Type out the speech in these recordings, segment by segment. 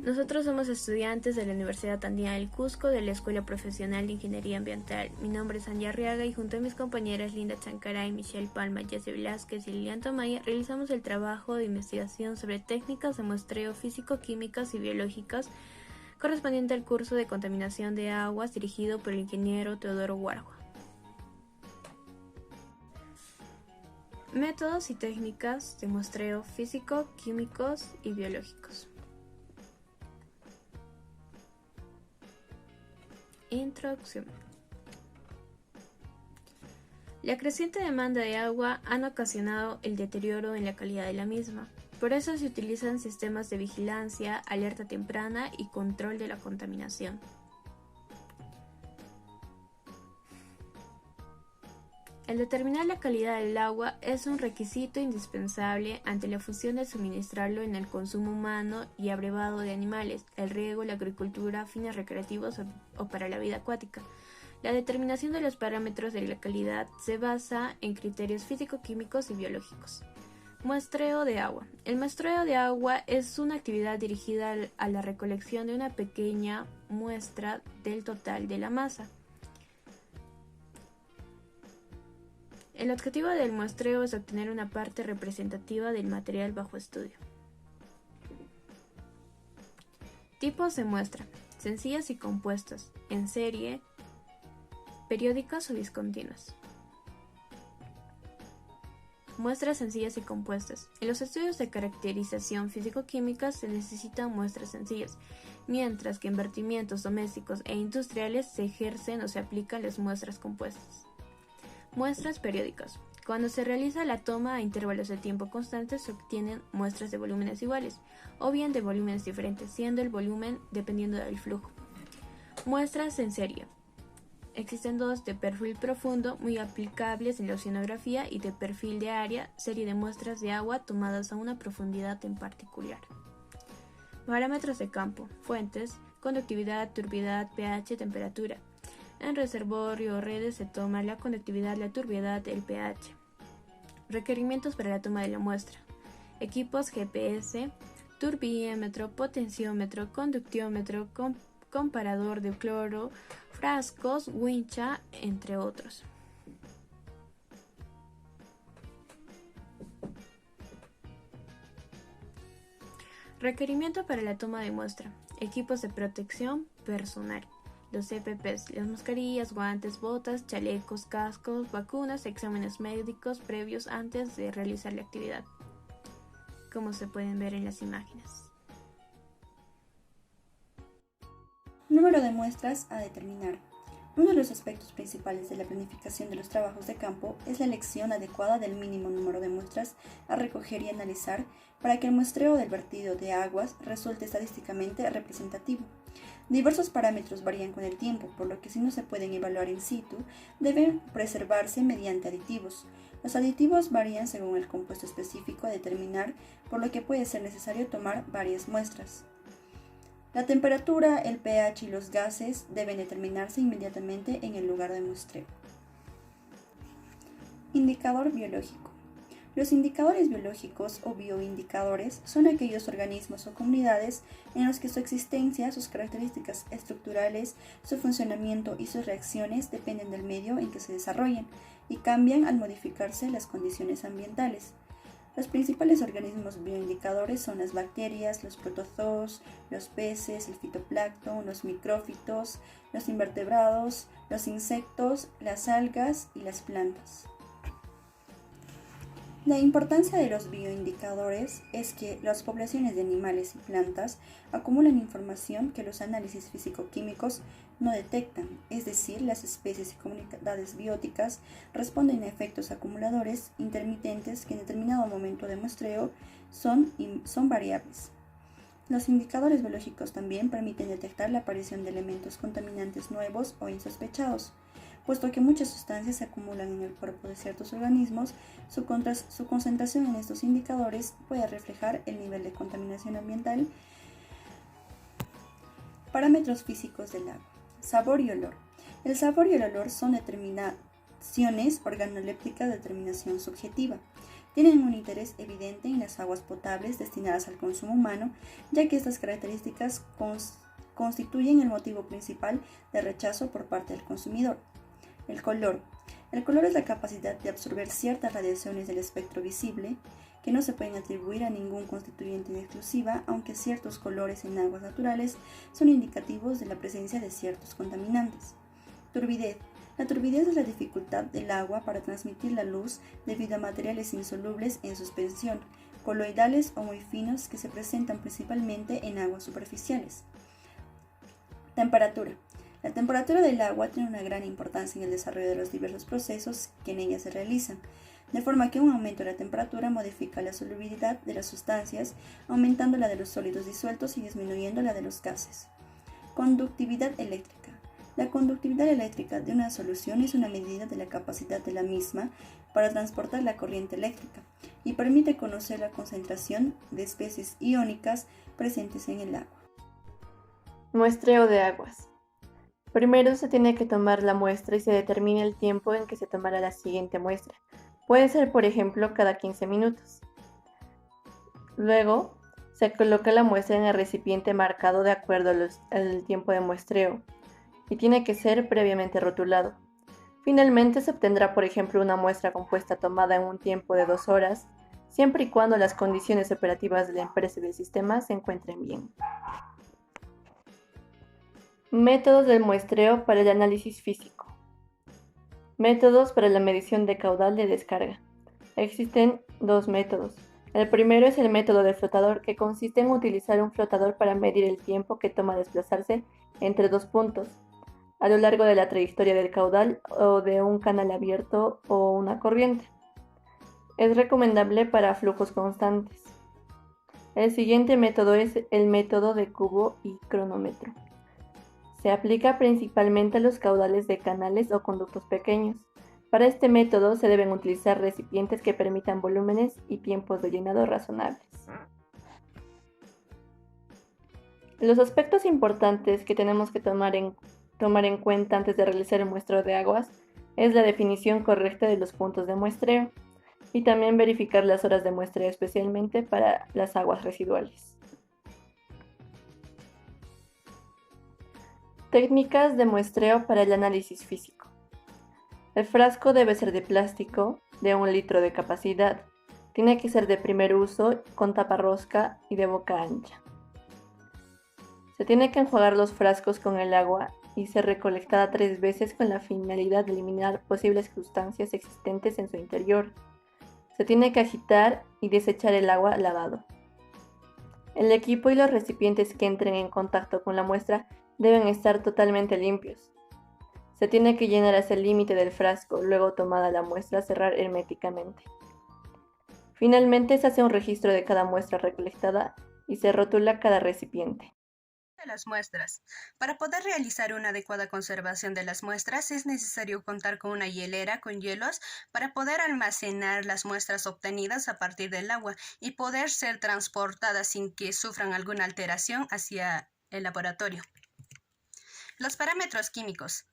Nosotros somos estudiantes de la Universidad Andina del Cusco de la Escuela Profesional de Ingeniería Ambiental. Mi nombre es Anya Arriaga y junto a mis compañeras Linda Chancaray, Michelle Palma, Jessie Velázquez y Lilian Tomaya realizamos el trabajo de investigación sobre técnicas de muestreo físico-químicas y biológicas correspondiente al curso de contaminación de aguas dirigido por el ingeniero Teodoro Guaragua. Métodos y técnicas de muestreo físico, químicos y biológicos. Introducción. La creciente demanda de agua han ocasionado el deterioro en la calidad de la misma. Por eso se utilizan sistemas de vigilancia, alerta temprana y control de la contaminación. El determinar la calidad del agua es un requisito indispensable ante la función de suministrarlo en el consumo humano y abrevado de animales, el riego, la agricultura, fines recreativos o para la vida acuática. La determinación de los parámetros de la calidad se basa en criterios físico-químicos y biológicos. Muestreo de agua. El muestreo de agua es una actividad dirigida a la recolección de una pequeña muestra del total de la masa. El objetivo del muestreo es obtener una parte representativa del material bajo estudio. Tipos de muestra: sencillas y compuestas, en serie, periódicas o discontinuas. Muestras sencillas y compuestas. En los estudios de caracterización físico-química se necesitan muestras sencillas, mientras que en vertimientos domésticos e industriales se ejercen o se aplican las muestras compuestas. Muestras periódicas. Cuando se realiza la toma a intervalos de tiempo constantes se obtienen muestras de volúmenes iguales o bien de volúmenes diferentes, siendo el volumen dependiendo del flujo. Muestras en serie. Existen dos: de perfil profundo, muy aplicables en la oceanografía, y de perfil de área, serie de muestras de agua tomadas a una profundidad en particular. Parámetros de campo. Fuentes: conductividad, turbidez, pH, temperatura. En reservorio o redes se toma la conductividad, la turbidez, el pH. Requerimientos para la toma de la muestra: equipos GPS, turbímetro, potenciómetro, conductiómetro, comparador de cloro, frascos, wincha, entre otros. Requerimiento para la toma de muestra: equipos de protección personal. Los EPPs, las mascarillas, guantes, botas, chalecos, cascos, vacunas, exámenes médicos previos antes de realizar la actividad, como se pueden ver en las imágenes. Número de muestras a determinar. Uno de los aspectos principales de la planificación de los trabajos de campo es la elección adecuada del mínimo número de muestras a recoger y analizar para que el muestreo del vertido de aguas resulte estadísticamente representativo. Diversos parámetros varían con el tiempo, por lo que si no se pueden evaluar in situ, deben preservarse mediante aditivos. Los aditivos varían según el compuesto específico a determinar, por lo que puede ser necesario tomar varias muestras. La temperatura, el pH y los gases deben determinarse inmediatamente en el lugar de muestreo. Indicador biológico. Los indicadores biológicos o bioindicadores son aquellos organismos o comunidades en los que su existencia, sus características estructurales, su funcionamiento y sus reacciones dependen del medio en que se desarrollan y cambian al modificarse las condiciones ambientales. Los principales organismos bioindicadores son las bacterias, los protozoos, los peces, el fitoplancton, los micrófitos, los invertebrados, los insectos, las algas y las plantas. La importancia de los bioindicadores es que las poblaciones de animales y plantas acumulan información que los análisis físico-químicos no detectan, es decir, las especies y comunidades bióticas responden a efectos acumuladores intermitentes que en determinado momento de muestreo son variables. Los indicadores biológicos también permiten detectar la aparición de elementos contaminantes nuevos o insospechados. Puesto que muchas sustancias se acumulan en el cuerpo de ciertos organismos, su concentración en estos indicadores puede reflejar el nivel de contaminación ambiental. Parámetros físicos del agua. Sabor y olor. El sabor y el olor son determinaciones organolépticas de determinación subjetiva. Tienen un interés evidente en las aguas potables destinadas al consumo humano, ya que estas características constituyen el motivo principal de rechazo por parte del consumidor. El color. El color es la capacidad de absorber ciertas radiaciones del espectro visible, que no se pueden atribuir a ningún constituyente en exclusiva, aunque ciertos colores en aguas naturales son indicativos de la presencia de ciertos contaminantes. Turbidez. La turbidez es la dificultad del agua para transmitir la luz debido a materiales insolubles en suspensión, coloidales o muy finos que se presentan principalmente en aguas superficiales. Temperatura. La temperatura del agua tiene una gran importancia en el desarrollo de los diversos procesos que en ella se realizan, de forma que un aumento de la temperatura modifica la solubilidad de las sustancias, aumentando la de los sólidos disueltos y disminuyendo la de los gases. Conductividad eléctrica. La conductividad eléctrica de una solución es una medida de la capacidad de la misma para transportar la corriente eléctrica y permite conocer la concentración de especies iónicas presentes en el agua. Muestreo de aguas. Primero se tiene que tomar la muestra y se determina el tiempo en que se tomará la siguiente muestra. Puede ser, por ejemplo, cada 15 minutos. Luego, se coloca la muestra en el recipiente marcado de acuerdo al tiempo de muestreo y tiene que ser previamente rotulado. Finalmente se obtendrá, por ejemplo, una muestra compuesta tomada en un tiempo de 2 horas, siempre y cuando las condiciones operativas de la empresa y del sistema se encuentren bien. Métodos del muestreo para el análisis físico. Métodos para la medición de caudal de descarga. Existen 2 métodos. El primero es el método del flotador, que consiste en utilizar un flotador para medir el tiempo que toma desplazarse entre 2 puntos a lo largo de la trayectoria del caudal o de un canal abierto o una corriente. Es recomendable para flujos constantes. El siguiente método es el método de cubo y cronómetro. Se aplica principalmente a los caudales de canales o conductos pequeños. Para este método se deben utilizar recipientes que permitan volúmenes y tiempos de llenado razonables. Los aspectos importantes que tenemos que tomar en cuenta antes de realizar el muestreo de aguas es la definición correcta de los puntos de muestreo y también verificar las horas de muestreo, especialmente para las aguas residuales. Técnicas de muestreo para el análisis físico. El frasco debe ser de plástico, de 1 litro de capacidad. Tiene que ser de primer uso, con tapa rosca y de boca ancha. Se tiene que enjuagar los frascos con el agua y ser recolectada 3 veces con la finalidad de eliminar posibles sustancias existentes en su interior. Se tiene que agitar y desechar el agua lavado. El equipo y los recipientes que entren en contacto con la muestra deben estar totalmente limpios. Se tiene que llenar hasta el límite del frasco, luego tomada la muestra, cerrar herméticamente. Finalmente se hace un registro de cada muestra recolectada y se rotula cada recipiente. De las muestras. Para poder realizar una adecuada conservación de las muestras es necesario contar con una hielera con hielos para poder almacenar las muestras obtenidas a partir del agua y poder ser transportadas sin que sufran alguna alteración hacia el laboratorio. Los parámetros químicos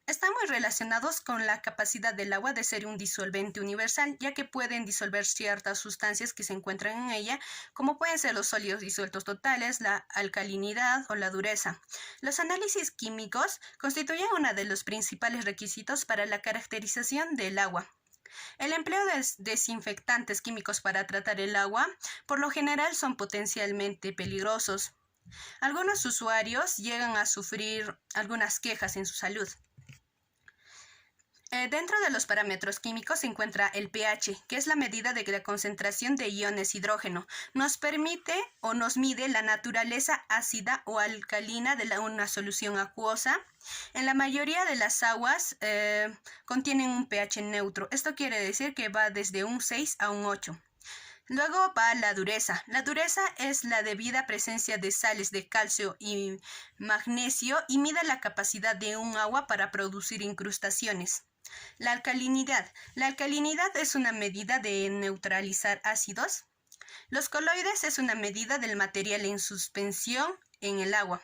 están muy relacionados con la capacidad del agua de ser un disolvente universal, ya que pueden disolver ciertas sustancias que se encuentran en ella, como pueden ser los sólidos disueltos totales, la alcalinidad o la dureza. Los análisis químicos constituyen uno de los principales requisitos para la caracterización del agua. El empleo de desinfectantes químicos para tratar el agua, por lo general, son potencialmente peligrosos. Algunos usuarios llegan a sufrir algunas quejas en su salud. Dentro de los parámetros químicos se encuentra el pH, que es la medida de la concentración de iones hidrógeno. Nos permite o nos mide la naturaleza ácida o alcalina de una solución acuosa. En la mayoría de las aguas contienen un pH neutro. Esto quiere decir que va desde un 6 a un 8. Luego va la dureza. La dureza es la debida presencia de sales de calcio y magnesio y mide la capacidad de un agua para producir incrustaciones. La alcalinidad. La alcalinidad es una medida de neutralizar ácidos. Los coloides es una medida del material en suspensión en el agua.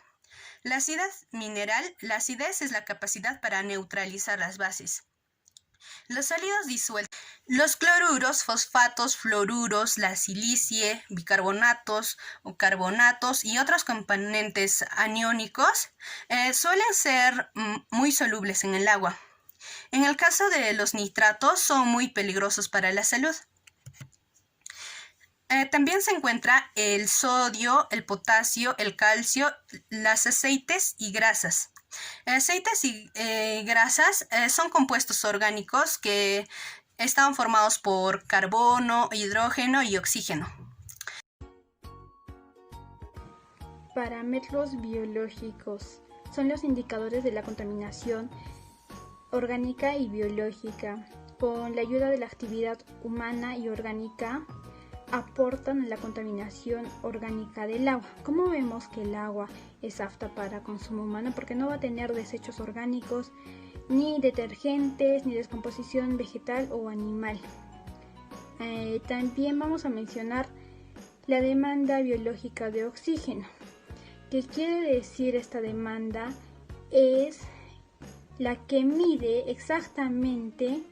La acidez mineral. La acidez es la capacidad para neutralizar las bases. Los sólidos disueltos. Los cloruros, fosfatos, fluoruros, la silicie, bicarbonatos o carbonatos y otros componentes aniónicos suelen ser muy solubles en el agua. En el caso de los nitratos, son muy peligrosos para la salud. También se encuentra el sodio, el potasio, el calcio, los aceites y grasas. Aceites y grasas son compuestos orgánicos que están formados por carbono, hidrógeno y oxígeno. Parámetros biológicos son los indicadores de la contaminación orgánica y biológica. Con la ayuda de la actividad humana y orgánica, aportan a la contaminación orgánica del agua. ¿Cómo vemos que el agua es apta para consumo humano? Porque no va a tener desechos orgánicos, ni detergentes, ni descomposición vegetal o animal. También vamos a mencionar la demanda biológica de oxígeno. ¿Qué quiere decir esta demanda? Es la que mide exactamente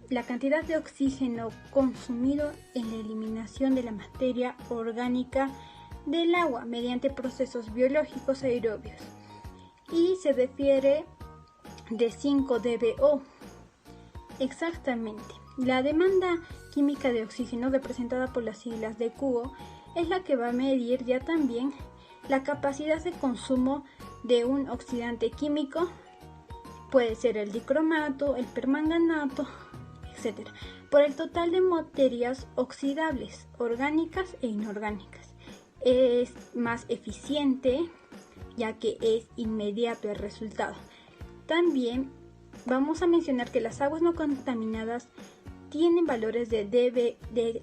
la cantidad de oxígeno consumido en la eliminación de la materia orgánica del agua mediante procesos biológicos aerobios y se refiere de 5 dBO. Exactamente. La demanda química de oxígeno, representada por las siglas de QO, es la que va a medir ya también la capacidad de consumo de un oxidante químico. Puede ser el dicromato, el permanganato, etc. Por el total de materias oxidables, orgánicas e inorgánicas. Es más eficiente ya que es inmediato el resultado. También vamos a mencionar que las aguas no contaminadas tienen valores de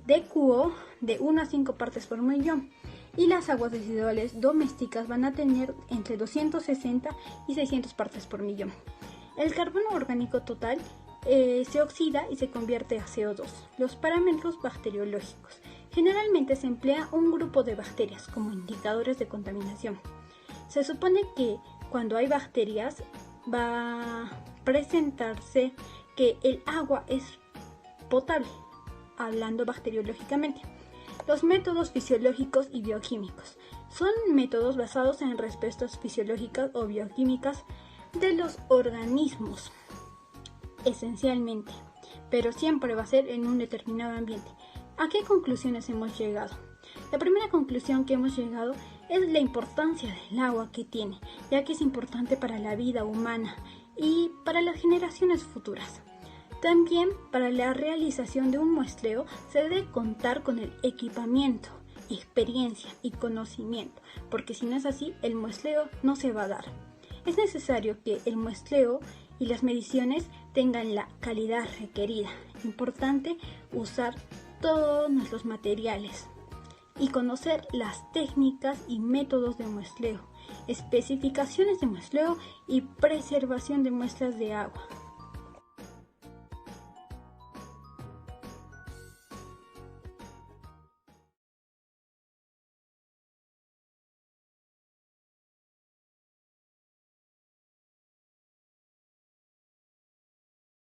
DQO de 1 a 5 partes por millón y las aguas residuales domésticas van a tener entre 260 y 600 partes por millón. El carbono orgánico total se oxida y se convierte a CO2. Los parámetros bacteriológicos. Generalmente se emplea un grupo de bacterias como indicadores de contaminación. Se supone que cuando hay bacterias va a presentarse que el agua es potable, hablando bacteriológicamente. Los métodos fisiológicos y bioquímicos son métodos basados en respuestas fisiológicas o bioquímicas de los organismos, esencialmente, pero siempre va a ser en un determinado ambiente. ¿A qué conclusiones hemos llegado? La primera conclusión que hemos llegado es la importancia del agua que tiene, ya que es importante para la vida humana y para las generaciones futuras. También para la realización de un muestreo se debe contar con el equipamiento, experiencia y conocimiento, porque si no es así, el muestreo no se va a dar. Es necesario que el muestreo y las mediciones tengan la calidad requerida. Importante usar todos los materiales y conocer las técnicas y métodos de muestreo, especificaciones de muestreo y preservación de muestras de agua.